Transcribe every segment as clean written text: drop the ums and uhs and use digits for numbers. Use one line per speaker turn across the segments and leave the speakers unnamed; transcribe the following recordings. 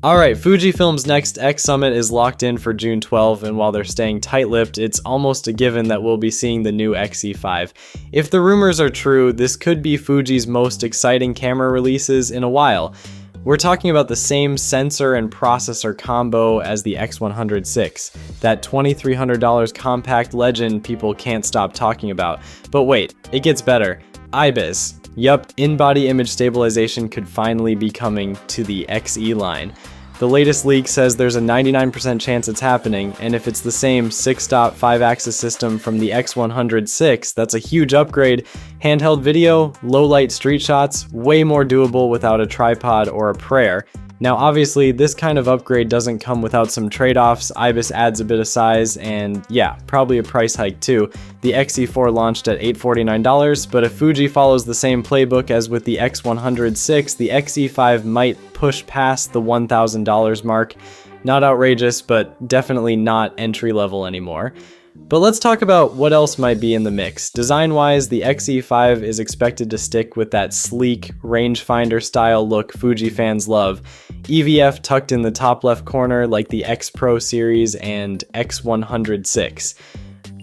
Alright, Fujifilm's next X Summit is locked in for June 12, and while they're staying tight-lipped, it's almost a given that we'll be seeing the new X-E5. If the rumors are true, this could be Fuji's most exciting camera releases in a while. We're talking about the same sensor and processor combo as the X100VI, that $2,300 compact legend people can't stop talking about. But wait, it gets better. IBIS. Yup, in-body image stabilization could finally be coming to the X-E line. The latest leak says there's a 99% chance it's happening, and if it's the same 6-dot 5-axis system from the X100VI, that's a huge upgrade. Handheld video, low-light street shots, way more doable without a tripod or a prayer. Now obviously, this kind of upgrade doesn't come without some trade-offs. IBIS adds a bit of size, and yeah, probably a price hike too. The X-E4 launched at $849, but if Fuji follows the same playbook as with the X100VI, the X-E5 might push past the $1,000 mark. Not outrageous, but definitely not entry-level anymore. But let's talk about what else might be in the mix. Design-wise, the X-E5 is expected to stick with that sleek, rangefinder-style look Fuji fans love. EVF tucked in the top left corner like the X Pro series and X100VI.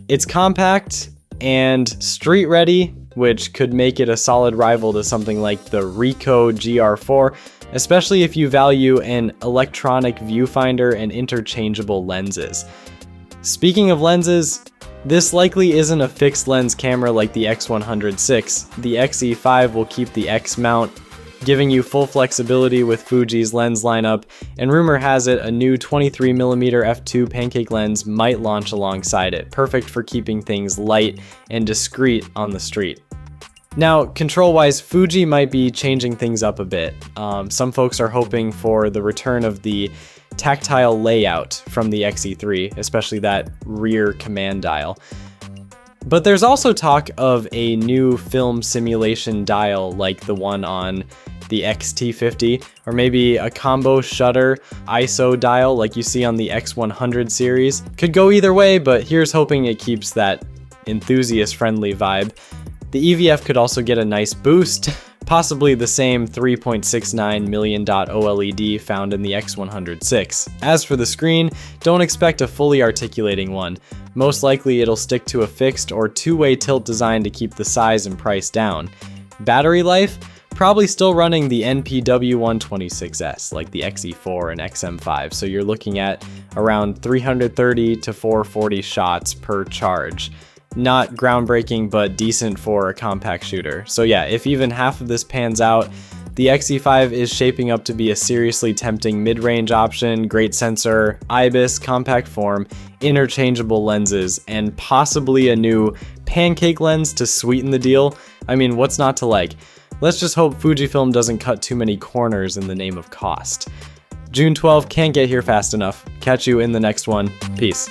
It's compact and street-ready, which could make it a solid rival to something like the Ricoh GR4, especially if you value an electronic viewfinder and interchangeable lenses. Speaking of lenses, this likely isn't a fixed lens camera like the X100VI. The X-E5 will keep the X mount, giving you full flexibility with Fuji's lens lineup, and rumor has it a new 23mm f2 pancake lens might launch alongside it, perfect for keeping things light and discreet on the street. Now, control-wise, Fuji might be changing things up a bit. Some folks are hoping for the return of the tactile layout from the X-E3, especially that rear command dial. But there's also talk of a new film simulation dial like the one on the X-T50, or maybe a combo shutter ISO dial like you see on the X100 series. Could go either way, but here's hoping it keeps that enthusiast-friendly vibe. The EVF could also get a nice boost, possibly the same 3.69 million dot OLED found in the X100VI. As for the screen, don't expect a fully articulating one. Most likely it'll stick to a fixed or two-way tilt design to keep the size and price down. Battery life? Probably still running the NPW126S like the X-E4 and XM5, so you're looking at around 330 to 440 shots per charge. Not groundbreaking, but decent for a compact shooter. So yeah, if even half of this pans out, the X-E5 is shaping up to be a seriously tempting mid-range option, great sensor, IBIS, compact form, interchangeable lenses, and possibly a new pancake lens to sweeten the deal. I mean, what's not to like? Let's just hope Fujifilm doesn't cut too many corners in the name of cost. June 12 can't get here fast enough. Catch you in the next one. Peace.